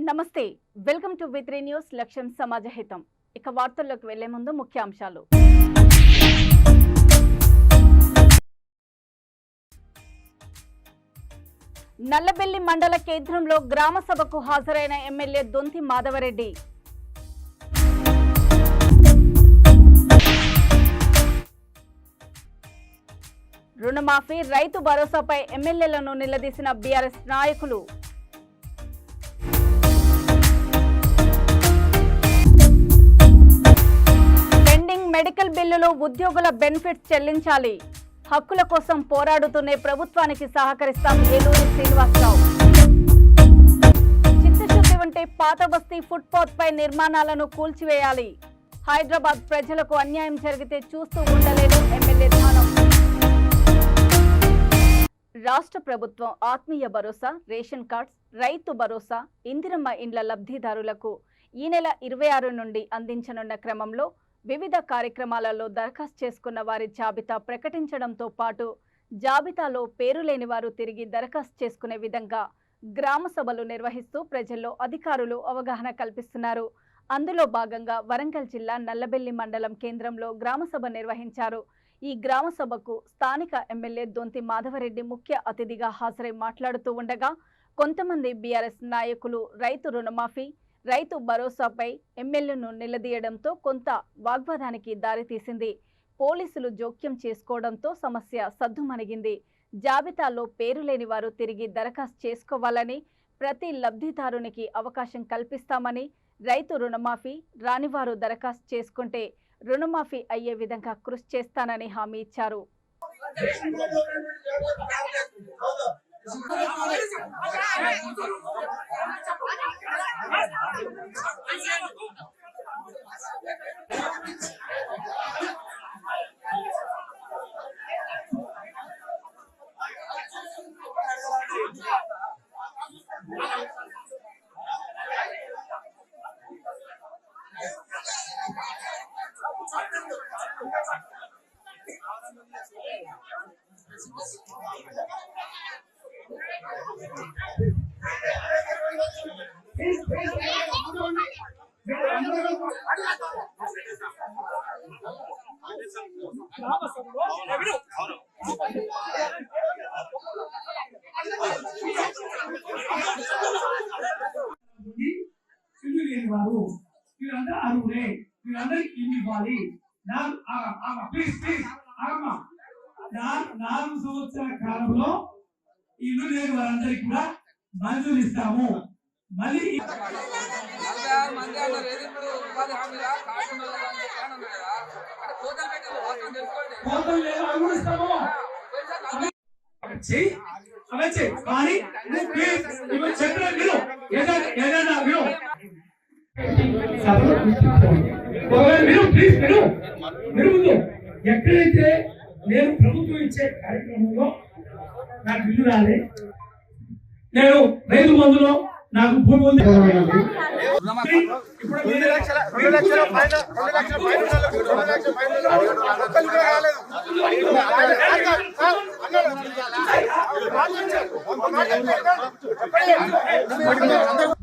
నమస్తే welcome to వి3 news లక్ష్యం సమాజ హితం ఇక వార్తల్లోకి వెళ్లే ముందు ముఖ్యాంశాలు నల్లబెల్లి మండల కేంద్రంలో గ్రామ సభకు హాజరైన ఎమ్మెల్యే దొంతి మాధవరెడ్డి రుణమాఫీ రైతు భరోసాపై ఎమ్మెల్యేలను నిలదీసిన బీఆర్ఎస్ నాయకులు మెడికల్ బిల్లులు ఉద్యోగుల బెనిఫిట్స్ చెల్లించాలి హక్కుల కోసం పోరాడుతూనే ప్రభుత్వానికి సహకరిస్తాం ఏలూరి శ్రీనివాసరావు చిత్తశుద్ధి ఉంటే పాత బస్తీ ఫుట్పాత్ పై నిర్మాణాలను కూల్చివేయాలి హైదరాబాద్ ప్రజలకు అన్యాయం జరిగితే చూస్తూ ఉండలేను ఎమ్మెల్యే ధానం రాష్ట్ర ప్రభుత్వం ఆత్మీయ భరోసా రేషన్ కార్డ్స్ రైతు భరోసా ఇందిరమ్మ ఇండ్ల లబ్ధిదారులకు ఈ నెల 26 నుండి అందించనున్న క్రమంలో వివిధ కార్యక్రమాలలో దరఖాస్తు చేసుకున్న వారి జాబితా ప్రకటించడంతో పాటు జాబితాలో పేరు లేని వారు తిరిగి దరఖాస్తు చేసుకునే విధంగా గ్రామ సభలు నిర్వహిస్తూ ప్రజల్లో అధికారులు అవగాహన కల్పిస్తున్నారు. అందులో భాగంగా వరంగల్ జిల్లా నల్లబెల్లి మండలం కేంద్రంలో గ్రామ సభ నిర్వహించారు. ఈ గ్రామ సభకు స్థానిక ఎమ్మెల్యే దొంతి మాధవరెడ్డి ముఖ్య అతిథిగా హాజరై మాట్లాడుతూ ఉండగా కొంతమంది బీఆర్ఎస్ నాయకులు రైతు రుణమాఫీ రైతు భరోసాపై ఎమ్మెల్యేను నిలదీయడంతో కొంత వాగ్వాదానికి దారితీసింది. పోలీసులు జోక్యం చేసుకోవడంతో సమస్య సద్దుమణిగింది. జాబితాలో పేరు లేని వారు తిరిగి దరఖాస్తు చేసుకోవాలని, ప్రతి లబ్ధిదారునికి అవకాశం కల్పిస్తామని, రైతు రుణమాఫీ రానివారు దరఖాస్తు చేసుకుంటే రుణమాఫీ అయ్యే విధంగా కృషి చేస్తానని హామీ ఇచ్చారు. నాలుగు సంవత్సరాల కాలంలో ఇల్లు లేని వారందరికీ కూడా మంజూరు ఇస్తాము. మళ్ళీ కానీ ఎక్కడైతే నేను ప్రభుత్వం ఇచ్చే కార్యక్రమంలో నాకు ఇల్లు రాలే, నేను రైతు బంధులో నాకు భూమి ఉంది,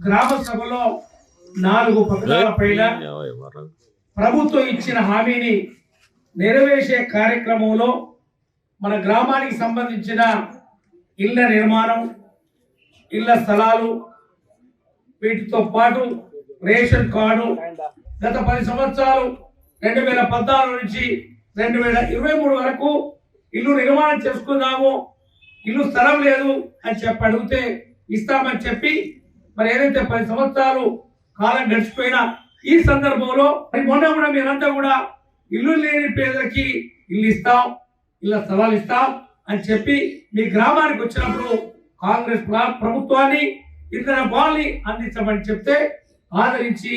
గ్రామ సభలో 4 పథకాల పైన ప్రభుత్వం ఇచ్చిన హామీని నెరవేర్చే కార్యక్రమంలో మన గ్రామానికి సంబంధించిన ఇళ్ల నిర్మాణం, ఇళ్ల స్థలాలు, వీటితో పాటు రేషన్ కార్డు గత 10 సంవత్సరాలు 2014 నుంచి 2023 వరకు ఇల్లు నిర్మాణం చేసుకుందాము, ఇల్లు స్థలం లేదు అని చెప్పి అడిగితే ఇస్తామని చెప్పి మరి ఏదైతే 10 సంవత్సరాలు కాలం గడిచిపోయినా ఈ సందర్భంలో మొన్న కూడా మీరంతా కూడా ఇల్లు లేని పేదలకి ఇల్లు ఇస్తాం, ఇళ్ళ స్థలాలు ఇస్తాం అని చెప్పి మీ గ్రామానికి వచ్చినప్పుడు కాంగ్రెస్ ప్రభుత్వాన్ని ఇంధన పాలని అందించమని చెప్తే ఆదరించి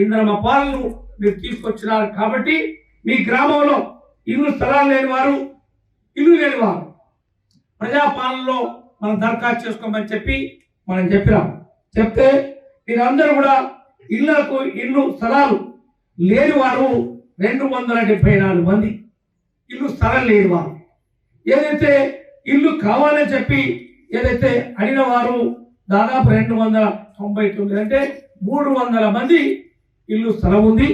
ఇంధన పాలను మీరు తీసుకొచ్చినారు. కాబట్టి మీ గ్రామంలో ఇల్లు స్థలాలు లేని వారు, ఇల్లు లేని వారు ప్రజాపాలనలో మనం దరఖాస్తు చేసుకోమని చెప్పి మనం చెప్పినాం. చెప్తే మీరందరూ కూడా ఇల్లు స్థలాలు లేని వారు 274 మంది ఇల్లు స్థలం లేని వారు, ఏదైతే ఇల్లు కావాలని చెప్పి ఏదైతే అడిగిన వారు దాదాపు 99 అంటే 300 మంది ఇల్లు స్థలం ఉంది,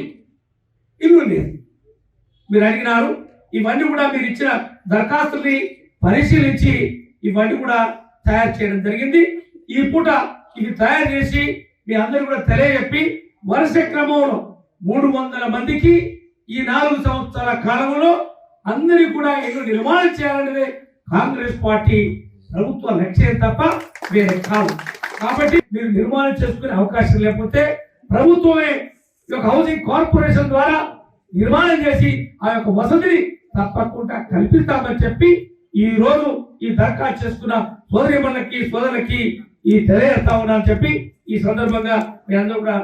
ఇల్లు లేదు. మీరు అడిగినారు, ఇవన్నీ కూడా మీరు ఇచ్చిన దరఖాస్తుల్ని పరిశీలించి ఇవన్నీ కూడా తయారు చేయడం జరిగింది. ఈ పూట ఇవి తయారు చేసి మీ అందరూ కూడా తెలియజెప్పి వరుస క్రమంలో 300 మందికి ఈ 4 సంవత్సరాల కాలంలో అందరికీ కూడా ఇల్లు నిర్మాణం చేయాలనేది కాంగ్రెస్ పార్టీ ప్రభుత్వ లక్ష్యం తప్ప వేరే కాదు. కాబట్టి మీరు నిర్మాణం చేసుకునే అవకాశం లేకపోతే ప్రభుత్వమే ఈ యొక్క హౌసింగ్ కార్పొరేషన్ ద్వారా నిర్మాణం చేసి ఆ యొక్క వసతిని తప్పకుండా కల్పిస్తామని చెప్పి ఈ రోజు ఈ దరఖాస్తు చేసుకున్న సోదరులకి ఈ తెలియజేస్తా ఉన్నామని చెప్పి ఈ సందర్భంగా మీ అందరూ కూడా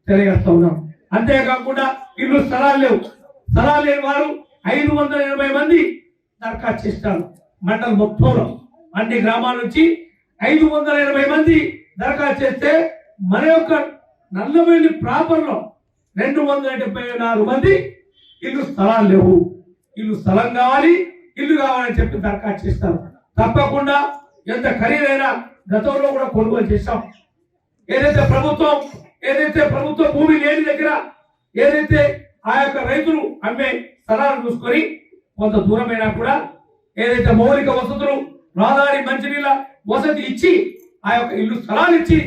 తెలియజేస్తా ఉన్నాం. అంతేకాకుండా ఇల్లు స్థలాలు లేవు, స్థలాలు లేని వారు 580 మంది దరఖాస్తు చేస్తారు. మండలం మొత్తంలో అన్ని గ్రామాల నుంచి 580 మంది దరఖాస్తు చేస్తే మన యొక్క నల్లబెల్లి ప్రాపర్లో 274 మంది ఇల్లు స్థలాలు లేవు, ఇల్లు స్థలం కావాలి, ఇల్లు కావాలని చెప్పి దరఖాస్తు చేస్తారు. తప్పకుండా ఎంత ఖరీదైన గతంలో కూడా కొనుగోలు చేశాం. ఏదైతే ప్రభుత్వ భూమి లేని దగ్గర ఏదైతే ఆ యొక్క రైతులు అమ్మే స్థలాలు చూసుకొని కొంత దూరమైనా కూడా ఏదైతే మౌలిక వసతులు రహదారి మంచినీళ్ళ వసతి ఇచ్చి ఆ యొక్క ఇల్లు స్థలాలు ఇచ్చి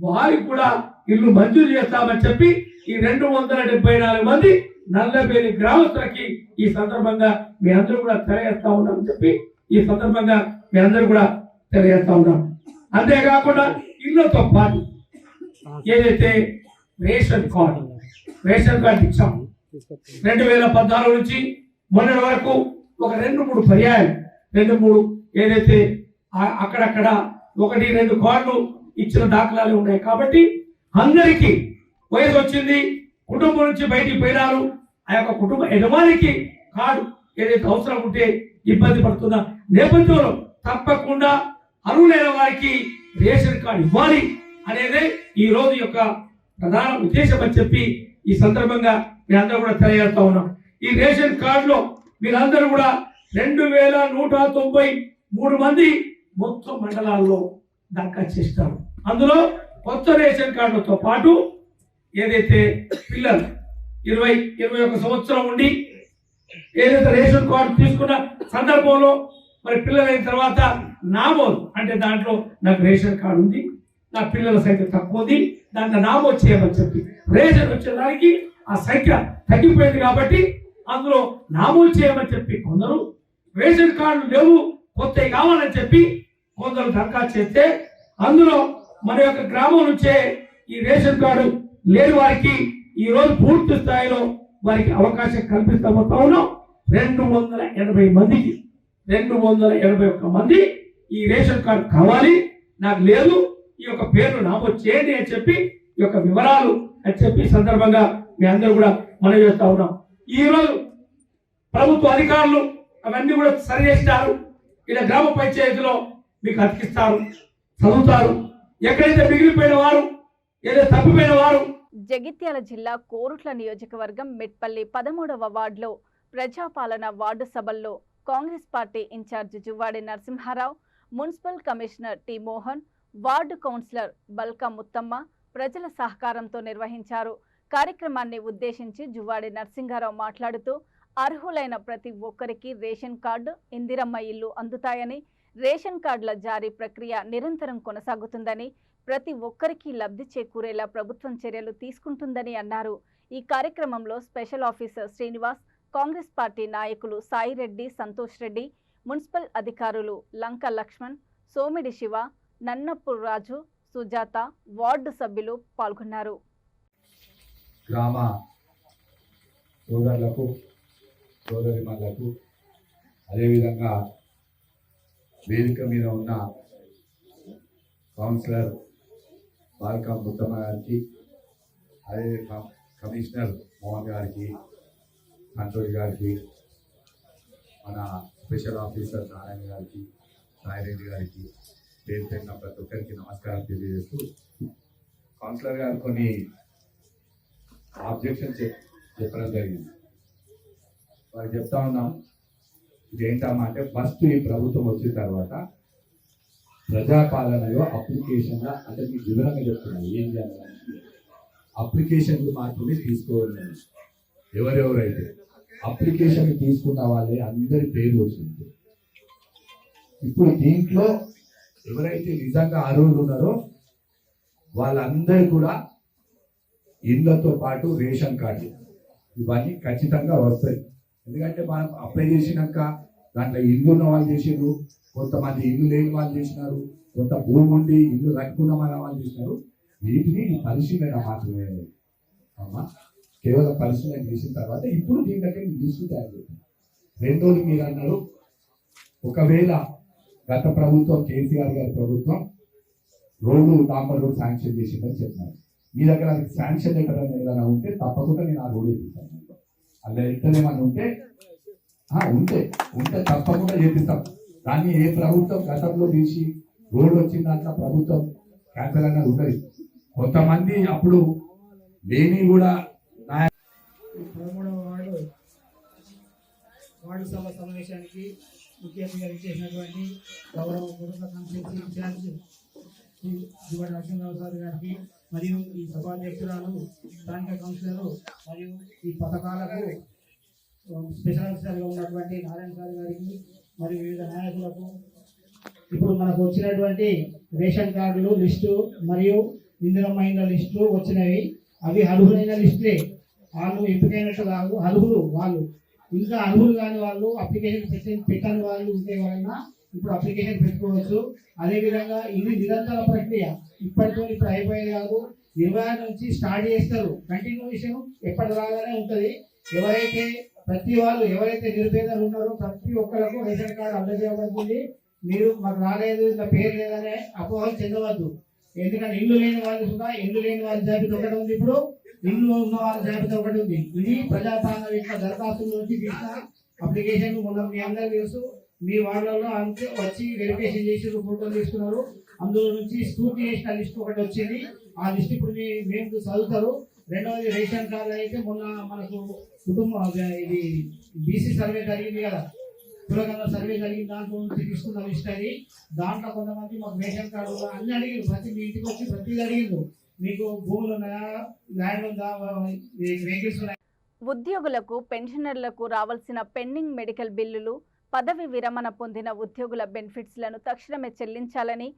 వారికి కూడా ఇల్లు మంజూరు చేస్తామని చెప్పి ఈ 274 మంది నల్లబేలి గ్రామస్తులకి ఈ సందర్భంగా మీ అందరూ కూడా తెలియజేస్తా ఉన్నామని చెప్పి ఈ సందర్భంగా మీ అందరూ కూడా తెలియజేస్తా ఉన్నాం. అంతేకాకుండా ఇళ్లతో పాటు ఏదైతే రేషన్ కార్డు ఇచ్చాం 2014 నుంచి మొన్నటి వరకు ఒక 2-3 పర్యాయాలు 2-3 ఏదైతే అక్కడక్కడ 1-2 కార్డులు ఇచ్చిన దాఖలాలు ఉన్నాయి. కాబట్టి అందరికీ వయసు వచ్చింది, కుటుంబం నుంచి బయటికి పోయినారు, ఆ యొక్క కుటుంబ యజమానికి కార్డు ఏదైతే అవసరం ఉంటే ఇబ్బంది పడుతున్న నేపథ్యంలో తప్పకుండా అర్హులైన వారికి రేషన్ కార్డు ఇవ్వాలి అనేది ఈ రోజు యొక్క ప్రధాన ఉద్దేశం అని చెప్పి ఈ సందర్భంగా మీ అందరూ కూడా తెలియజేస్తా ఉన్నాం. ఈ రేషన్ కార్డులో మీరందరూ కూడా 2193 మంది మొత్తం మండలాల్లో దరఖాస్తు చేస్తారు. అందులో కొత్త రేషన్ కార్డులతో పాటు ఏదైతే పిల్లలు 20-21 సంవత్సరం ఉండి ఏదైతే రేషన్ కార్డు తీసుకున్న సందర్భంలో మరి పిల్లలైన తర్వాత నామోదు అంటే దాంట్లో నాకు రేషన్ కార్డు ఉంది, నా పిల్లల సంఖ్య తక్కువ ఉంది, దాంట్లో నామోదు చేయమని చెప్పి రేషన్ వచ్చేదానికి ఆ సంఖ్య తగ్గిపోయింది కాబట్టి అందులో నామోదు చేయమని చెప్పి కొందరు, రేషన్ కార్డులు లేవు కొత్తవి కావాలని చెప్పి కొందరు దరఖాస్తు చేస్తే అందులో మన యొక్క గ్రామం నుంచే ఈ రేషన్ కార్డు లేని వారికి ఈ రోజు పూర్తి స్థాయిలో వారికి అవకాశం కల్పిస్తామవుతా ఉన్నాం. 280 మందికి 281 మంది ఈ రేషన్ కార్డు కావాలి, నాకు లేదు, ఈ యొక్క పేర్లు నామోదు చేయండి అని చెప్పి ఈ యొక్క వివరాలు అని చెప్పి సందర్భంగా మీ అందరూ కూడా మనం చేస్తా ఉన్నాం. ఈ రోజు ప్రభుత్వ అధికారులు అవన్నీ కూడా సరి చేస్తారు. ఇలా గ్రామ పంచాయతీలో మీకు అతికిస్తారు, చదువుతారు. ఎక్కడైతే మిగిలిపోయిన వారు ఏదైతే తప్పిపోయిన వారు. జగిత్యాల జిల్లా కోరుట్ల నియోజకవర్గం మెట్పల్లి 13వ వార్డులో ప్రజాపాలన వార్డు సభల్లో Congress party in charge Juvvadi Narasimharao, municipal commissioner T Mohan, ward councillor Balka Muttamma ప్రజల సహకారంతో నిర్వహించారు. కార్యక్రమాన్ని ఉద్దేశించి జువ్వాడి నరసింహారావు మాట్లాడుతూ అర్హులైన ప్రతి ఒక్కరికి రేషన్ కార్డు, ఇందిరమ్మ ఇల్లు అందుతాయని, రేషన్ కార్డుల జారీ ప్రక్రియ నిరంతరం కొనసాగుతుందని, ప్రతి ఒక్కరికి లబ్ధి చేకూరేలా ప్రభుత్వం చర్యలు తీసుకుంటుందని అన్నారు. ఈ కార్యక్రమంలో special officer Srinivas, Congress party నాయకులు సాయిరెడ్డి, సంతోష్ రెడ్డి, మున్సిపల్ అధికారులు లంక లక్ష్మణ్, సోమిడి శివ, నన్నపూర్ రాజు, సుజాత, వార్డు సభ్యులు పాల్గొన్నారు. గ్రామ సోదరులకు, సోదరిమణులకు, అదేవిధంగా వేదిక మీద ఉన్న కౌన్సిలర్ బాల్కా ముత్తమ్మ గారికి, అదే కమిషనర్ మోహన్ గారికి, సంతోష్ గారికి, మన స్పెషల్ ఆఫీసర్ నారాయణ గారికి, సాయిరెడ్డి గారికి, పేరు పెట్టిన ప్రతి ఒక్కరికి నమస్కారం తెలియజేస్తూ, కౌన్సిలర్ గారు కొన్ని ఆబ్జెక్షన్ చెప్పడం జరిగింది. వారు చెప్తా ఉన్నాం, ఇదేంటమ్మా అంటే ఫస్ట్ ఈ ప్రభుత్వం వచ్చిన తర్వాత ప్రజాపాలనలో అప్లికేషన్ల అంటే మీకు వివరంగా చెప్తున్నాను ఏం చేయాలి. అప్లికేషన్లు మాత్రమే తీసుకోవాలి. ఎవరెవరైతే అప్లికేషన్ తీసుకున్న వాళ్ళే అందరి పేర్లు వచ్చింది. ఇప్పుడు దీంట్లో ఎవరైతే నిజంగా అర్హులు ఉన్నారో వాళ్ళందరూ కూడా ఇళ్లతో పాటు రేషన్ కార్డు ఇవన్నీ ఖచ్చితంగా వస్తాయి. ఎందుకంటే మనం అప్లై చేసినాక దాంట్లో ఇల్లు ఉన్న వాళ్ళు చేసారు, కొంతమంది ఇల్లు లేని వాళ్ళు చేసినారు, కొంత భూమి ఉండి ఇల్లు కట్టుకున్న వాళ్ళు చేసినారు. వీటిని పరిశీలన మాత్రమే అమ్మా, కేవలం పరిశీలన చేసిన తర్వాత ఇప్పుడు దీనికంటే లిస్టు తయారు చేస్తాం. రెండోది మీరు అన్నారు, ఒకవేళ గత ప్రభుత్వం కేసీఆర్ గారి ప్రభుత్వం రోడ్డు డాంబర్ రోడ్ శాంక్షన్ చేసిందని చెప్పినారు. మీ దగ్గర శాంక్షన్ లెటర్ ఏదైనా ఉంటే తప్పకుండా నేను ఆ రోడ్ వేపిస్తాను. అలా లెటర్ ఏమైనా ఉంటే ఉంటే తప్పకుండా చేపిస్తాం. దాన్ని ఏ ప్రభుత్వం గతంలో తీసి రోడ్డు వచ్చిన దాంట్లో ప్రభుత్వం క్యాన్సల్ అన్నది ఉన్నది. కొంతమంది అప్పుడు లేని కూడా 13వ వార్డు సభ సమావేశానికి ముఖ్య అతిథిగా ఇచ్చేసినటువంటి గౌరవ కుటుంబ constituency incharge Shri Divadi Narasimharao sir గారికి మరియు ఈ సభాధ్యక్షురాలు స్థానిక కౌన్సిలర్ మరియు ఈ పథకాలకు స్పెషల్ ఆఫీసర్గా ఉన్నటువంటి నారాయణ సార్ గారికి మరియు వివిధ నాయకులకు ఇప్పుడు మనకు వచ్చినటువంటి రేషన్ కార్డులు లిస్టు మరియు ఇందిరమ్మ ఇండ్ల లిస్టు వచ్చినవి. అవి అర్హులైన లిస్టులే, వాళ్ళు ఎంపికైనట్టు కాదు, అర్హులు వాళ్ళు. ఇంకా అర్హులు కాని వాళ్ళు అప్లికేషన్ పెట్టని వాళ్ళు ఉంటే ఎవరైనా ఇప్పుడు అప్లికేషన్ పెట్టుకోవచ్చు. అదేవిధంగా ఇది నిరంతర ప్రక్రియ, ఇప్పుడు అయిపోయేది కాదు. 26 నుంచి స్టార్ట్ చేస్తారు, కంటిన్యూషన్ ఎప్పటిలాగానే ఉంటుంది. ఎవరైతే నిరుపేదలు ఉన్నారో ప్రతి ఒక్కరికి రేషన్ కార్డు అందజేయబడుతుంది. మీరు మాకు రాలేదు, ఇంకా పేరు లేదనే అపోహలు చెందవద్దు. ఎందుకంటే ఇల్లు లేని వాళ్ళు కూడా ఇల్లు లేని వాళ్ళ జాబితా ఒకటి ఉంది, ఇప్పుడు ఇల్లు ఉన్న వాళ్ళ జాబితా ఒకటి ఉంది. ఇది ప్రజాపాలన యొక్క దరఖాస్తుల నుంచి తీసిన అప్లికేషన్. మొన్న మీ అందరూ తెలుసు, మీ వాళ్ళలో అంతే వచ్చి వెరిఫికేషన్ చేసి ఫోటోలు తీసుకున్నారు. అందులో నుంచి స్కూటీ చేసిన లిస్ట్ ఒకటి వచ్చింది. ఆ లిస్ట్ ఇప్పుడు మేము చదువుతారు. రెండవది రేషన్ కార్డు అయితే మొన్న మనకు ఇది బీసీ సర్వే జరిగింది కదా, కులగల సర్వే జరిగింది, దాంట్లో నుంచి తీసుకున్న లిస్ట్ అది. దాంట్లో కొంతమంది మాకు రేషన్ కార్డు అన్ని అడిగారు, ప్రతి మీ ఇంటికి వచ్చి ప్రతిదీ అడిగారు. మీకు భూములు ఉన్నాయా, ల్యాండ్ ఉందా, వెహికల్స్ ఉన్నాయా. ఉద్యోగులకు పెన్షనర్లకు రావాల్సిన పెండింగ్ మెడికల్ బిల్లులు, పదవి విరమణ పొందిన ఉద్యోగుల బెనిఫిట్స్లను తక్షణమే చెల్లించాలని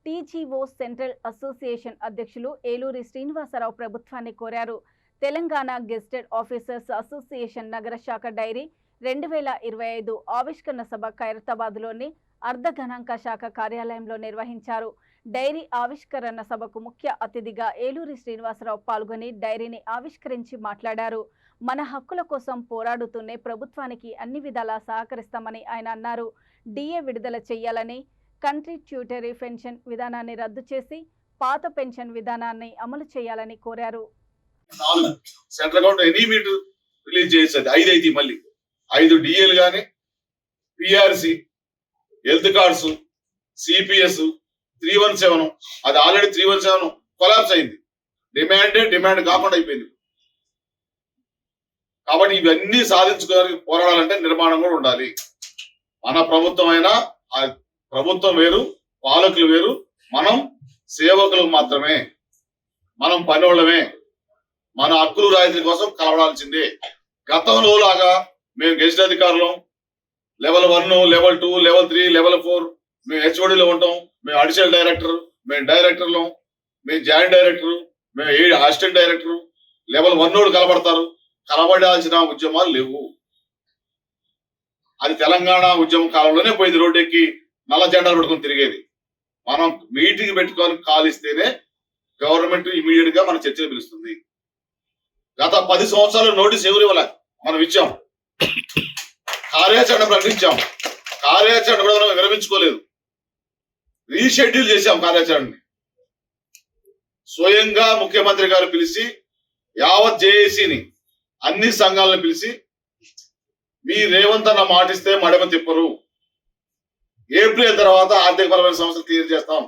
టీజీఓ సెంట్రల్ అసోసియేషన్ అధ్యక్షులు ఏలూరి శ్రీనివాసరావు ప్రభుత్వాన్ని కోరారు. తెలంగాణ గెజిటెడ్ ఆఫీసర్స్ అసోసియేషన్ నగర శాఖ డైరీ 2025 ఆవిష్కరణ సభ ఖైరతాబాద్లోని అర్ధగణాంక శాఖ కార్యాలయంలో నిర్వహించారు. డైరీ ఆవిష్కరణ సభకు ముఖ్య అతిథిగా ఏలూరి శ్రీనివాసరావు పాల్గొని డైరీని ఆవిష్కరించి మాట్లాడారు. మన హక్కుల కోసం పోరాడుతూనే ప్రభుత్వానికి అన్ని విధాలా సహకరిస్తామని ఆయన అన్నారు. డిఏ విడుదల చేయాలని, కంట్రిబ్యూటరీ పెన్షన్ విధానాన్ని రద్దు చేసి పాత పెన్షన్ విధానాన్ని అమలు చేయాలని కోరారు. సెంట్రల్ గవర్నమెంట్ ఎనీ రిలీజ్ చేసేది 5 అయితే మళ్ళీ 5 డిఏలు కానీ, పిఆర్సి, హెల్త్ కార్డ్స్, సిపిఎస్ 317, అది ఆల్రెడీ 317 కొలాప్స్ అయింది. డిమాండ్ కాకుండా అయిపోయింది. కాబట్టి ఇవన్నీ సాధించుకోవడానికి పోరాడాలంటే నిర్మాణం కూడా ఉండాలి. మన ప్రభుత్వం అయినా ఆ ప్రభుత్వం వేరు, పాలకులు వేరు, మనం సేవకులు మాత్రమే, మనం పనోళ్ళమే. మన హక్కులు రాయితీల కోసం కలవడాల్సిందే. గతంలో లాగా మేము గెజిట్ అధికారులం, లెవెల్ 1, లెవెల్ 2, లెవెల్ 3, లెవెల్ 4, మేము హెచ్ఓడిలో ఉంటాం, మేము అడిషనల్ డైరెక్టర్, మేము డైరెక్టర్లు, మేము జాయింట్ డైరెక్టర్, మేము అసిస్టెంట్ డైరెక్టర్, లెవెల్ 1 కలబడతారు. కలబడాల్సిన ఉద్యమాలు లేవు. అది తెలంగాణ ఉద్యమం కాలంలోనే పోయింది. రోడ్డెక్కి నల్ల జెండాలు పట్టుకొని తిరిగేది. మనం మీటింగ్ పెట్టుకొని కాలిస్తేనే గవర్నమెంట్ ఇమీడియట్ గా మన చర్చలు పిలుస్తుంది. గత 10 సంవత్సరాలు నోటీస్ ఎవరు ఇవ్వలే, మనం ఇచ్చాం. కార్యాచరణ ప్రకటించాం, కార్యాచరణ కూడా మనం విరమించుకోలేదు. రీషెడ్యూల్ చేశాం కార్యాచరణని. స్వయంగా ముఖ్యమంత్రి గారు పిలిచి యావత్ జేఏసీని, అన్ని సంఘాలను పిలిచి, మీ రేవంత్ అన్న మాటిస్తే మడమ తిప్పరు, ఏప్రిల్ తర్వాత ఆర్థికపరమైన సమస్యలు క్లియర్ చేస్తాం,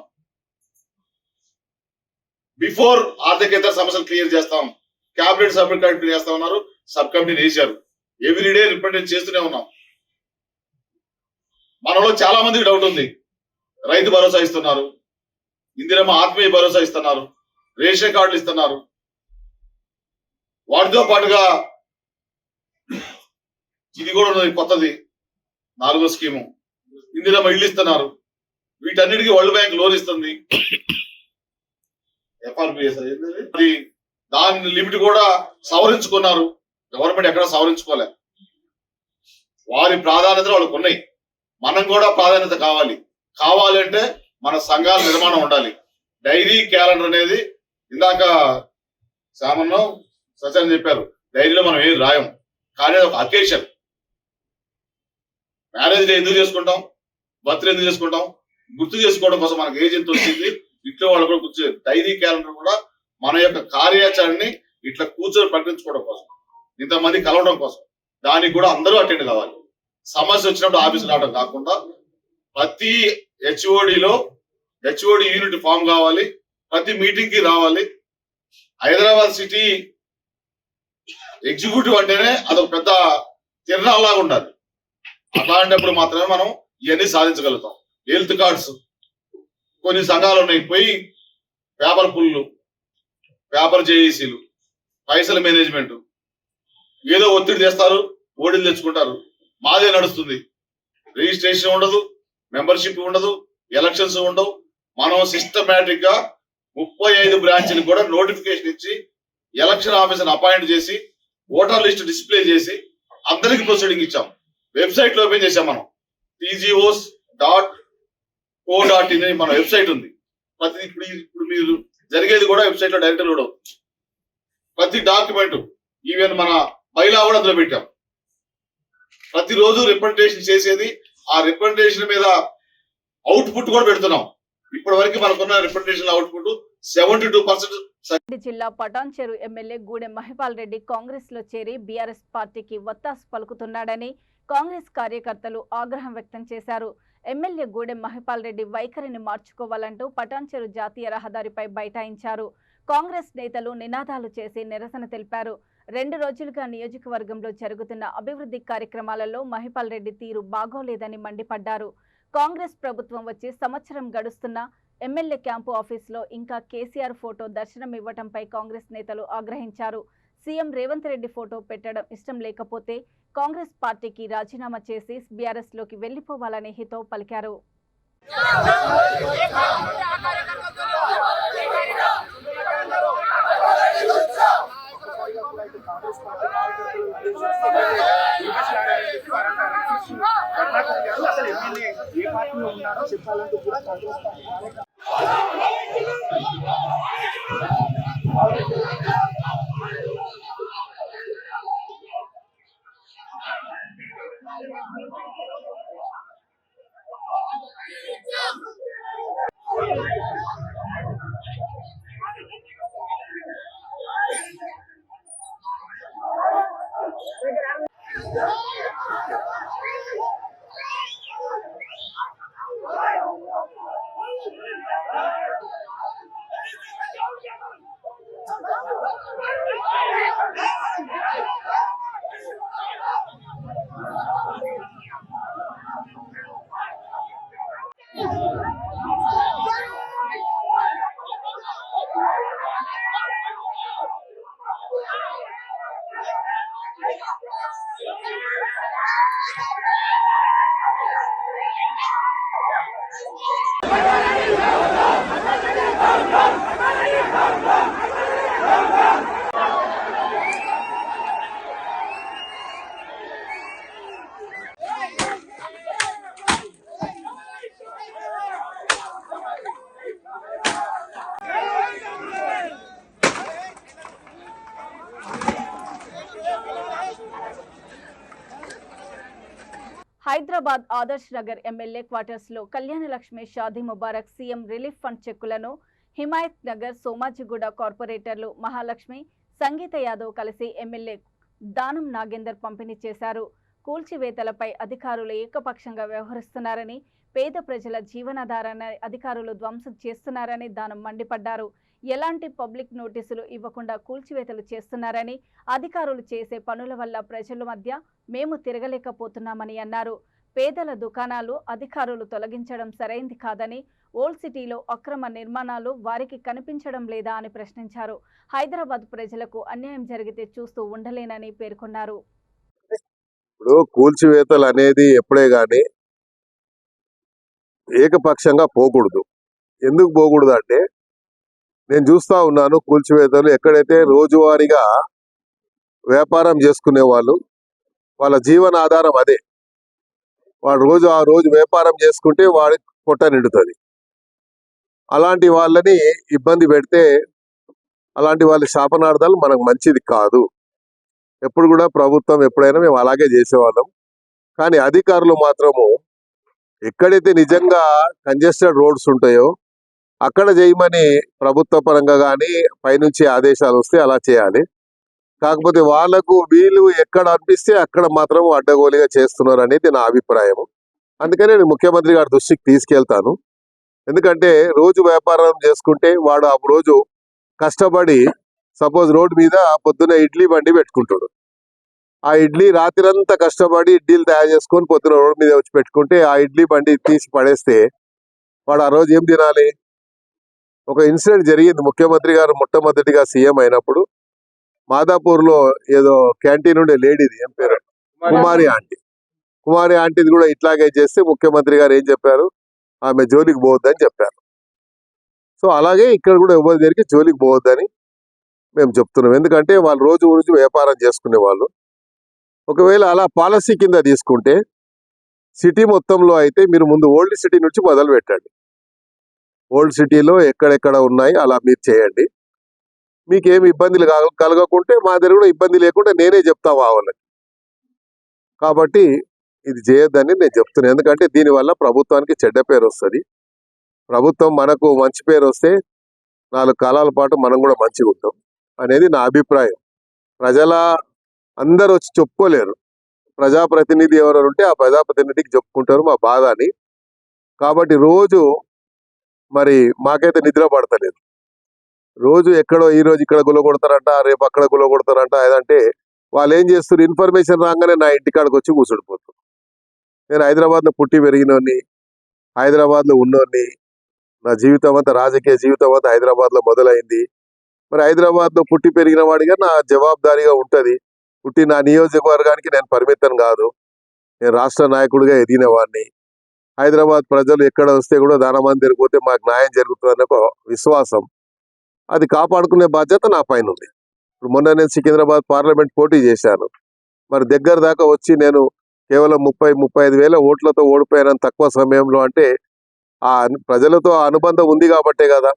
బిఫోర్ ఆర్థికేతర సమస్యలు క్లియర్ చేస్తాం. క్యాబినెట్ సబ్ కమిటీ చేస్తా ఉన్నారు, సబ్ కమిటీని వేశారు. ఎవ్రీడే రిప్రజెంట్ చేస్తూనే ఉన్నాం. మనలో చాలా మందికి డౌట్ ఉంది, రైతు భరోసా ఇస్తున్నారు, ఇందిరమ్మ ఆత్మీయ భరోసా ఇస్తున్నారు, రేషన్ కార్డులు ఇస్తున్నారు. వాటితో పాటుగా ఇది కూడా ఉన్నది కొత్తది 4వ స్కీము, ఇందిరమ్మ ఇల్లు ఇస్తున్నారు. వీటన్నిటికీ వరల్డ్ బ్యాంక్ లోన్ ఇస్తుంది. FRBS అది దాని లిమిట్ కూడా సవరించుకున్నారు. గవర్నమెంట్ ఎక్కడ సవరించుకోలే. వారి ప్రాధాన్యతలు వాళ్ళకు ఉన్నాయి. మనం కూడా ప్రాధాన్యత కావాలి అంటే మన సంఘాల నిర్మాణం ఉండాలి. డైరీ క్యాలెండర్ అనేది ఇందాక సామన్న సత్యం చెప్పారు, డైరీలో మనం ఏది రాయం, కానీ అది ఒక అకేషన్. మ్యారేజ్ డే ఎందుకు చేసుకుంటాం, బర్త్డే ఎందుకు చేసుకుంటాం, గుర్తు చేసుకోవడం కోసం. మనకి ఏజ్ ఎంత వచ్చింది, ఇంట్లో వాళ్ళు కూడా కూర్చో డైరీ క్యాలెండర్ కూడా మన యొక్క కార్యాచరణని ఇట్లా కూర్చొని ప్రకటించుకోవడం కోసం, ఇంతమంది కలవడం కోసం. దానికి కూడా అందరూ అటెండ్ కావాలి. సమస్య వచ్చినప్పుడు ఆఫీసు రావడం కాకుండా ప్రతి హెచ్ఓడి యూనిట్ ఫామ్ కావాలి, ప్రతి మీటింగ్ కి రావాలి. హైదరాబాద్ సిటీ ఎగ్జిక్యూటివ్ అంటేనే అదొక పెద్ద తిరణాలాగా ఉండాలి. అట్లాంటప్పుడు మాత్రమే మనం ఇవన్నీ సాధించగలుగుతాం. హెల్త్ కార్డ్స్ కొన్ని సంఘాలు ఉన్నాయి, పోయి పేపర్ పుల్లు, పేపర్ జేఏసీలు, పైసల మేనేజ్మెంట్ ఏదో ఒత్తిడి చేస్తారు, ఓడిలు తెచ్చుకుంటారు. మాదే నడుస్తుంది. రిజిస్ట్రేషన్ ఉండదు, మెంబర్షిప్ ఉండదు, ఎలక్షన్స్ ఉండవు. మనం సిస్టమేటిక్ గా 35 బ్రాంచ్లకు కూడా నోటిఫికేషన్ ఇచ్చి ఎలక్షన్ ఆఫీసర్ అపాయింట్ చేసి ఓటర్ లిస్ట్ డిస్ప్లే చేసి అందరికి ప్రొసీడింగ్ ఇచ్చాం. వెబ్సైట్ లో ఓపెన్ చేసాం మనం. tgos.co.in మన వెబ్సైట్ ఉంది. ప్రతి ఇప్పుడు మీరు జరిగేది కూడా వెబ్సైట్ లో డైరెక్ట్ లోడ్ అవుతుంది. ప్రతి డాక్యుమెంట్, ఈవెన్ మన బైలా కూడా అందులో పెట్టాం. ప్రతిరోజు రిప్రజెంటేషన్ చేసేది, ఆ రిప్రజెంటేషన్ మీద అవుట్పుట్ కూడా పెడుతున్నాం. ఇప్పటి వరకు మనకున్న రిప్రజెంటేషన్ అవుట్పుట్ 72%. జిల్లా పటాన్చెరు ఎమ్మెల్యే గూడెం మహిపాల్ రెడ్డి కాంగ్రెస్ లో చేరి బీఆర్ఎస్ పార్టీకి వత్తాసు పలుకుతున్నాడని కాంగ్రెస్ కార్యకర్తలు ఆగ్రహం వ్యక్తం చేశారు. ఎమ్మెల్యే గూడెం మహిపాల్ రెడ్డి వైఖరిని మార్చుకోవాలంటూ పటాన్చెరు జాతీయ రహదారిపై బైఠాయించారు. కాంగ్రెస్ నేతలు నినాదాలు చేసి నిరసన తెలిపారు. 2 రోజులుగా నియోజకవర్గంలో జరుగుతున్న అభివృద్ధి కార్యక్రమాలలో మహిపాల్ రెడ్డి తీరు బాగోలేదని మండిపడ్డారు. కాంగ్రెస్ ప్రభుత్వం వచ్చి సంవత్సరం గడుస్తున్నా ఎమ్మెల్యే క్యాంపు ఆఫీసులో ఇంకా కేసీఆర్ ఫోటో దర్శనం ఇవ్వటంపై కాంగ్రెస్ నేతలు ఆగ్రహించారు. సీఎం రేవంత్ రెడ్డి ఫోటో పెట్టడం ఇష్టం లేకపోతే కాంగ్రెస్ పార్టీకి రాజీనామా చేసి బీఆర్ఎస్ లోకి వెళ్లిపోవాలని హితవు పలికారు. అసలు ఎమ్మెల్యే ఏ పార్టీలో ఉన్నారో చెప్పాలంటూ కూడా కాంగ్రెస్ హైదరాబాద్ ఆదర్శ్ నగర్ ఎమ్మెల్యే క్వార్టర్స్ లో Kalyana Lakshmi Shaadi Mubarak CM relief fund చెక్కులను హిమాయత్ నగర్ సోమాజిగూడ కార్పొరేటర్లు మహాలక్ష్మి సంగీత యాదవ్ కలిసి ఎమ్మెల్యే దానం నాగేందర్ పంపిణీ చేశారు. కూల్చివేతలపై అధికారులు ఏకపక్షంగా వ్యవహరిస్తున్నారని, పేద ప్రజల జీవనాధారాన్ని అధికారులు ధ్వంసం చేస్తున్నారని దానం మండిపడ్డారు. ఎలాంటి పబ్లిక్ నోటీసులు ఇవ్వకుండా కూల్చివేతలు చేస్తున్నారని, అధికారులు చేసే పనుల వల్ల ప్రజల మధ్య మేము తిరగలేకపోతున్నామని అన్నారు. పేదల దుకాణాలు అధికారులు తొలగించడం సరైంది కాదని, ఓల్డ్ సిటీలో అక్రమ నిర్మాణాలు వారికి కనిపించడం లేదా అని ప్రశ్నించారు. హైదరాబాద్ ప్రజలకు అన్యాయం జరిగితే చూస్తూ ఉండలేనని పేర్కొన్నారు. ఇప్పుడు కూల్చివేతలు అనేది ఎప్పుడే గాని ఏకపక్షంగా పోకూడదు. ఎందుకు పోకూడదు అంటే, నేను చూస్తా ఉన్నాను కూల్చివేతలు ఎక్కడైతే రోజువారీగా వ్యాపారం చేసుకునే వాళ్ళు, వాళ్ళ జీవన ఆధారం అదే. వాడు ఆ రోజు వ్యాపారం చేసుకుంటే వాడికి పొట్ట నిండుతుంది. అలాంటి వాళ్ళని ఇబ్బంది పెడితే, అలాంటి వాళ్ళ శాపనార్థాలు మనకు మంచిది కాదు. ఎప్పుడు కూడా ప్రభుత్వం ఎప్పుడైనా మేము అలాగే చేసేవాళ్ళం. కానీ అధికారులు మాత్రము ఎక్కడైతే నిజంగా కంజెస్టెడ్ రోడ్స్ ఉంటాయో అక్కడ చేయమని ప్రభుత్వ పరంగా కానీ పైనుంచి ఆదేశాలు వస్తే అలా చేయాలి. కాకపోతే వాళ్లకు వీలు ఎక్కడ అనిపిస్తే అక్కడ మాత్రం అడ్డగోలుగా చేస్తున్నారు అనేది నా అభిప్రాయం. అందుకనే నేను ముఖ్యమంత్రి గారి దృష్టికి తీసుకెళ్తాను. ఎందుకంటే రోజు వ్యాపారం చేసుకుంటే వాడు ఆ రోజు కష్టపడి, సపోజ్ రోడ్డు మీద పొద్దున ఇడ్లీ బండి పెట్టుకుంటాడు. ఆ ఇడ్లీ రాత్రంతా కష్టపడి ఇడ్లీలు తయారు చేసుకొని పొద్దున రోడ్డు మీద వచ్చి పెట్టుకుంటే ఆ ఇడ్లీ బండి తీసి పడేస్తే వాడు ఆ రోజు ఏం తినాలి? ఒక ఇన్సిడెంట్ జరిగింది. ముఖ్యమంత్రి గారు మొట్టమొదటిగా సీఎం అయినప్పుడు మాదాపూర్లో ఏదో క్యాంటీన్ ఉండే లేడీది, ఏం పేరు, కుమారి ఆంటీది కూడా ఇట్లాగే చేస్తే ముఖ్యమంత్రి గారు ఏం చెప్పారు? ఆమె జోలికి పోవద్దని చెప్పారు. సో అలాగే ఇక్కడ కూడా ఎవరి దగ్గరికి జోలికి పోవద్దని మేము చెప్తున్నాం. ఎందుకంటే వాళ్ళు రోజు వ్యాపారం చేసుకునే వాళ్ళు. ఒకవేళ అలా పాలసీ కింద తీసుకుంటే సిటీ మొత్తంలో అయితే మీరు ముందు ఓల్డ్ సిటీ నుంచి మొదలు పెట్టండి. ఓల్డ్ సిటీలో ఎక్కడెక్కడ ఉన్నాయి అలా మీరు చేయండి. మీకు ఏమి ఇబ్బందులు కలగకుంటే మా దగ్గర కూడా ఇబ్బంది లేకుండా నేనే చెప్తా వాళ్ళకి. కాబట్టి ఇది చేయొద్దని నేను చెప్తున్నాను. ఎందుకంటే దీనివల్ల ప్రభుత్వానికి చెడ్డ పేరు వస్తుంది. ప్రభుత్వం మనకు మంచి పేరు వస్తే 4 కాలాల పాటు మనం కూడా మంచిగా ఉంటాం అనేది నా అభిప్రాయం. ప్రజల అందరూ వచ్చి చెప్పుకోలేరు. ప్రజాప్రతినిధి ఎవరు ఉంటే ఆ ప్రజాప్రతినిధికి చెప్పుకుంటారు మా బాధ అని. కాబట్టి రోజు మరి మాకైతే నిద్ర పడతలేదు. రోజు ఎక్కడో ఈ రోజు ఇక్కడ గులగొడతారంట, రేపు అక్కడ గులగొడతారంట. ఏదంటే వాళ్ళు ఏం చేస్తారు, ఇన్ఫర్మేషన్ రాగానే నా ఇంటికాడికి వచ్చి కూర్చుడిపోతారు. నేను హైదరాబాద్లో పుట్టి పెరిగినోని, హైదరాబాద్లో ఉన్నోని, నా జీవితం అంతా రాజకీయ జీవితం అంతా హైదరాబాద్లో మొదలైంది. మరి హైదరాబాద్లో పుట్టి పెరిగిన వాడిగా నా జవాబుదారీగా ఉంటుంది. పుట్టి నా నియోజకవర్గానికి నేను పరిమితం కాదు. నేను రాష్ట్ర నాయకుడిగా ఎదిగిన వాడిని. హైదరాబాద్ ప్రజలు ఎక్కడ వస్తే కూడా దానమందిరికి పోతే మాకు న్యాయం జరుగుతుందనే ఒక విశ్వాసం, అది కాపాడుకునే బాధ్యత నా పైన ఉంది. ఇప్పుడు మొన్న నేను సికింద్రాబాద్ పార్లమెంట్ పోటీ చేశాను. మరి దగ్గర దాకా వచ్చి నేను కేవలం 30-35 వేల ఓట్లతో ఓడిపోయాను తక్కువ సమయంలో. అంటే ఆ ప్రజలతో ఆ అనుబంధం ఉంది కాబట్టే కదా,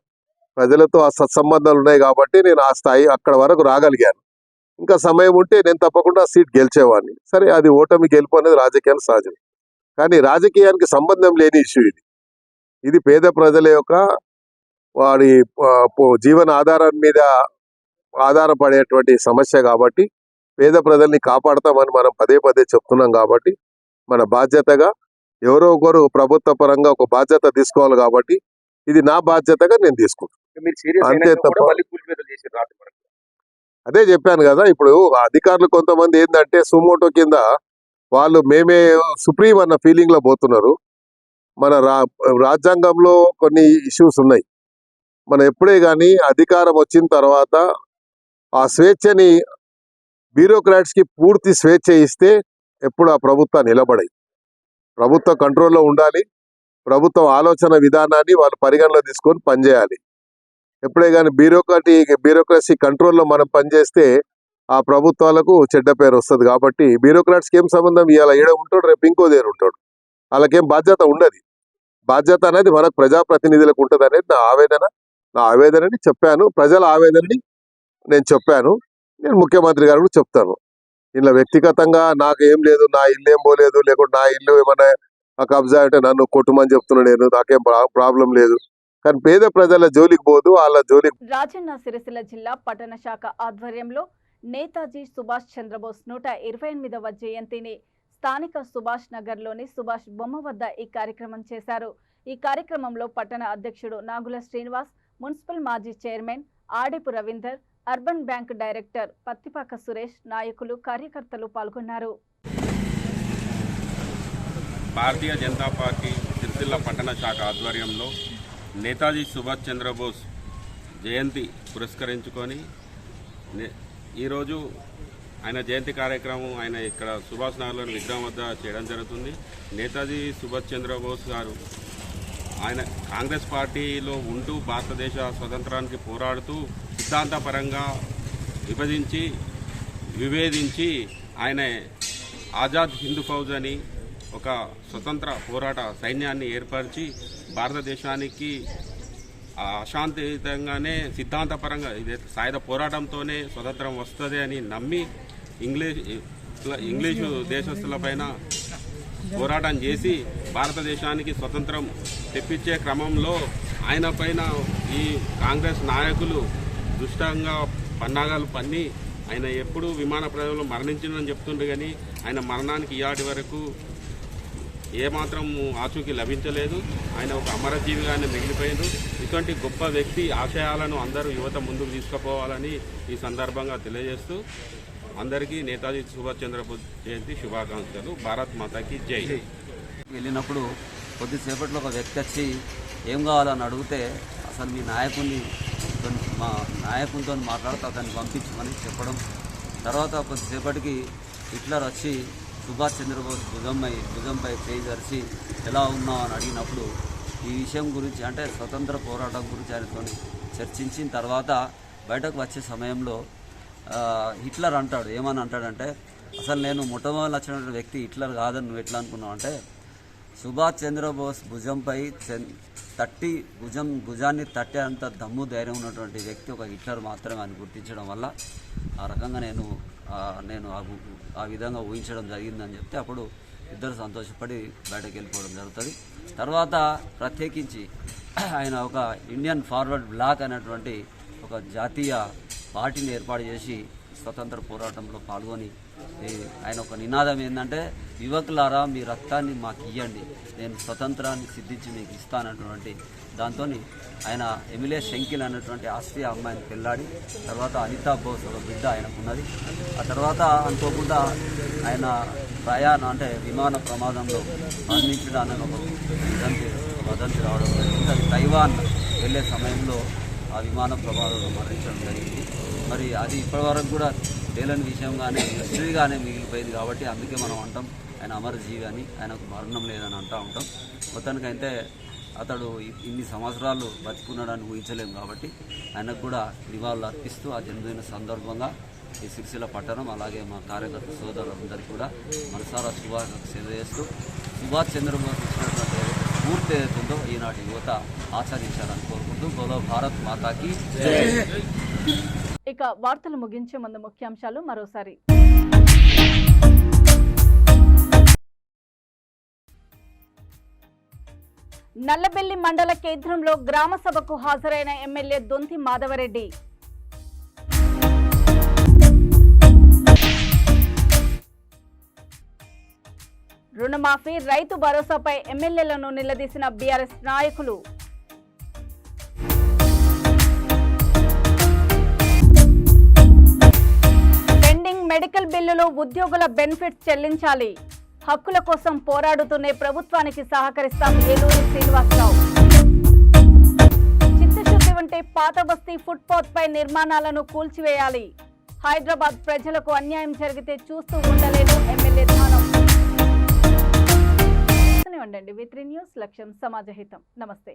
ప్రజలతో ఆ సత్సంబంధాలు ఉన్నాయి కాబట్టి నేను ఆ స్థాయి అక్కడ వరకు రాగలిగాను. ఇంకా సమయం ఉంటే నేను తప్పకుండా సీట్ గెలిచేవాడిని. సరే, అది ఓటమి గెలుపు అనేది రాజకీయానికి సహజం. కానీ రాజకీయానికి సంబంధం లేని ఇష్యూ ఇది. ఇది పేద ప్రజల యొక్క వారి జీవన ఆధారం మీద ఆధారపడేటువంటి సమస్య కాబట్టి పేద ప్రజల్ని కాపాడతామని మనం పదే చెప్తున్నాం. కాబట్టి మన బాధ్యతగా ఎవరో ఒకరు ప్రభుత్వ పరంగా ఒక బాధ్యత తీసుకోవాలి. కాబట్టి ఇది నా బాధ్యతగా నేను తీసుకుంటాను. అంతే తప్ప అదే చెప్పాను కదా. ఇప్పుడు అధికారులు కొంతమంది ఏంటంటే సుమోటో కింద వాళ్ళు మేమే సుప్రీం అన్న ఫీలింగ్ లో పోతున్నారు. మన రాజ్యాంగంలో కొన్ని ఇష్యూస్ ఉన్నాయి. మనం ఎప్పుడే కానీ అధికారం వచ్చిన తర్వాత ఆ స్వేచ్ఛని బ్యూరోక్రాట్స్ కి పూర్తి స్వేచ్ఛ ఇస్తే ఎప్పుడు ఆ ప్రభుత్వాలు నిలబడాయి. ప్రభుత్వ కంట్రోల్లో ఉండాలి. ప్రభుత్వం ఆలోచన విధానాన్ని వాళ్ళు పరిగణలో తీసుకొని పనిచేయాలి. ఎప్పుడే కానీ బ్యూరోక్రసీ కంట్రోల్లో మనం పనిచేస్తే ఆ ప్రభుత్వాలకు చెడ్డ పేరు వస్తుంది. కాబట్టి బ్యూరోక్రాట్స్కి ఏం సంబంధం, ఇవాళ ఏడ ఉంటాడు రేపు ఇంకో దగ్గర ఉంటాడు, వాళ్ళకేం బాధ్యత ఉండదు. బాధ్యత అనేది మనకు ప్రజాప్రతినిధులకు ఉంటుంది అనేది నా ఆవేదనని చెప్పాను. ప్రజల ఆవేదనని నేను చెప్పాను. నేను ముఖ్యమంత్రి గారు కూడా చెప్తాను. ఇలా వ్యక్తిగతంగా నాకు ఏం లేదు, నా ఇల్లు ఏం పోలేదు, లేకుంటే నా ఇల్లు ఏమైనా కబ్జా అంటే నన్ను కొట్టుమని చెప్తున్నాను. నేను నాకేం ప్రాబ్లం లేదు. కానీ పేద ప్రజల జోలికి పోదు, వాళ్ళ జోలికి. రాజన్న సిరిసిల్ల జిల్లా పట్టణ శాఖ ఆధ్వర్యంలో నేతాజీ సుభాష్ చంద్రబోస్ 128వ జయంతిని స్థానిక సుభాష్ నగర్లోని సుభాష్ బొమ్మ వద్ద ఈ కార్యక్రమం చేశారు. ఈ కార్యక్రమంలో పట్టణ అధ్యక్షుడు నాగుల శ్రీనివాస్, మున్సిపల్ మాజీ chairman Adipu Ravinder, urban bank director Pattipaka Suresh, నాయకులు, కార్యకర్తలు పాల్గొన్నారు. భారతీయ జనతా పార్టీ సిరిసిల్ల పట్టణ శాఖ ఆధ్వర్యంలో నేతాజీ సుభాష్ చంద్రబోస్ జయంతి పురస్కరించుకొని ఈరోజు ఆయన జయంతి కార్యక్రమం ఆయన ఇక్కడ సుభాష్ నగర్లోని విగ్రహం వద్ద చేయడం జరుగుతుంది. నేతాజీ సుభాష్ చంద్రబోస్ గారు ఆయన కాంగ్రెస్ పార్టీలో ఉంటూ భారతదేశ స్వతంత్రానికి పోరాడుతూ సిద్ధాంతపరంగా విభేదించి ఆయన ఆజాద్ హిందూ ఫౌజ్ అని ఒక స్వతంత్ర పోరాట సైన్యాన్ని ఏర్పరిచి భారతదేశానికి అశాంతియుతంగానే సిద్ధాంతపరంగా ఇదే సాయుధ పోరాటంతోనే స్వతంత్రం వస్తుంది అని నమ్మి ఇంగ్లీషు దేశస్తులపైన పోరాటం చేసి భారతదేశానికి స్వతంత్రం తెప్పించే క్రమంలో ఆయన పైన ఈ కాంగ్రెస్ నాయకులు దుష్టంగా పన్నాగాలు పన్ని ఆయన ఎప్పుడూ విమాన ప్రయాణంలో మరణించిందని చెప్తుండే కానీ ఆయన మరణానికి ఇయాటి వరకు ఏమాత్రం ఆచూకీ లభించలేదు. ఆయన ఒక అమరజీవిగానే మిగిలిపోయారు. ఇటువంటి గొప్ప వ్యక్తి ఆశయాలను అందరూ యువత ముందుకు తీసుకుపోవాలని ఈ సందర్భంగా తెలియజేస్తూ అందరికీ నేతాజీ సుభాష్ చంద్రబోస్ జయంతి శుభాకాంక్షలు. భారత్ మాతాకి జై. వెళ్ళినప్పుడు కొద్దిసేపట్లో ఒక వ్యక్తి వచ్చి ఏం కావాలని అడిగితే అసలు మీ మా నాయకునితో మాట్లాడుతూ అతన్ని పంపించమని చెప్పడం. తర్వాత కొద్దిసేపటికి హిట్లర్ వచ్చి సుభాష్ చంద్రబోస్ భుజంపై చేయి ధరిచి ఎలా ఉన్నావు అని అడిగినప్పుడు ఈ విషయం గురించి అంటే స్వతంత్ర పోరాటం గురించి ఆయనతో చర్చించిన తర్వాత బయటకు వచ్చే సమయంలో హిట్లర్ అంటాడు, ఏమని అంటాడంటే అసలు నేను మొట్టమొదటి వచ్చినటువంటి వ్యక్తి హిట్లర్ కాదని నువ్వు ఎట్లా అనుకున్నావు అంటే సుభాష్ చంద్రబోస్ భుజంపై భుజాన్ని తట్టేంత దమ్ము ధైర్యం ఉన్నటువంటి వ్యక్తి ఒక హిట్లర్ మాత్రమే అని గుర్తించడం వల్ల ఆ రకంగా నేను ఆ విధంగా ఊహించడం జరిగిందని చెప్తే అప్పుడు ఇద్దరు సంతోషపడి బయటకు వెళ్ళిపోవడం జరుగుతుంది. తర్వాత ప్రత్యేకించి ఆయన ఒక ఇండియన్ ఫార్వర్డ్ బ్లాక్ అనేటువంటి ఒక జాతీయ పార్టీని ఏర్పాటు చేసి స్వతంత్ర పోరాటంలో పాల్గొని ఆయన ఒక నినాదం ఏంటంటే యువకులారా మీ రక్తాన్ని మాకు ఇవ్వండి, నేను స్వతంత్రాన్ని సిద్ధించి మీకు ఇస్తానటువంటి దాంతో ఆయన ఎమిలే శంకిల్ అనేటువంటి ఆస్ట్రియా అమ్మాయిని పెళ్ళాడి తర్వాత అనితా బోస్ ఒక బిడ్డ ఆయనకున్నది. ఆ తర్వాత అనుకోకుండా ఆయన ప్రయాణం అంటే విమాన ప్రమాదంలో మరణించడానికి ఒక వదంతి రావడం జరిగింది. అది తైవాన్ వెళ్ళే సమయంలో ఆ విమాన ప్రమాదంలో మరణించడం జరిగింది. మరి అది ఇప్పటివరకు కూడా తేలని విషయంగానే హిస్టరీగానే మిగిలిపోయింది. కాబట్టి అందుకే మనం అంటాం ఆయన అమరజీవి అని, ఆయనకు మరణం లేదని అంటూ ఉంటాం. మొత్తానికైతే అతడు ఇన్ని సంవత్సరాలు బతుకున్నాడని ఊహించలేము. కాబట్టి ఆయనకు కూడా నివాళులు అర్పిస్తూ ఆ జన్మదిన సందర్భంగా ఈ సిరిసిల్ల పట్టణం అలాగే మా కార్యకర్త సోదరులందరికీ కూడా మనసారా శుభాకాంక్షలు చేస్తూ సుభాష్ చంద్రబోస్ ఇచ్చినటువంటి స్ఫూర్తి ఏదైతుందో ఈనాటి యువత ఆచరించాలని కోరుకుంటూ బోలో భారత్ మాతాకి జై. ఇక వార్తలు ముగించే ముందు ముఖ్యాంశాలు మరోసారి. నల్లబెల్లి మండల కేంద్రంలో గ్రామ సభకు హాజరైన ఎమ్మెల్యే దొంతి మాధవరెడ్డి. రుణమాఫీ, రైతు భరోసాపై ఎమ్మెల్యేలను నిలదీసిన బీఆర్ఎస్ నాయకులు. పెండింగ్ మెడికల్ బిల్లులు, ఉద్యోగుల బెనిఫిట్స్ చెల్లించాలి. హక్కుల కోసం పోరాడుతూనే ప్రభుత్వానికి సహకరిస్తాం ఏలూరి శ్రీనివాసరావు. చిత్తశుద్ధి ఉంటే పాత బస్తీ ఫుట్పాత్ పై నిర్మాణాలను కూల్చివేయాలి. హైదరాబాద్ ప్రజలకు అన్యాయం జరిగితే చూస్తూ ఉండలేను ఎమ్మెల్యే ధానం. ఉండండి. V3 న్యూస్, లక్ష్యం సమాజహితం. నమస్తే.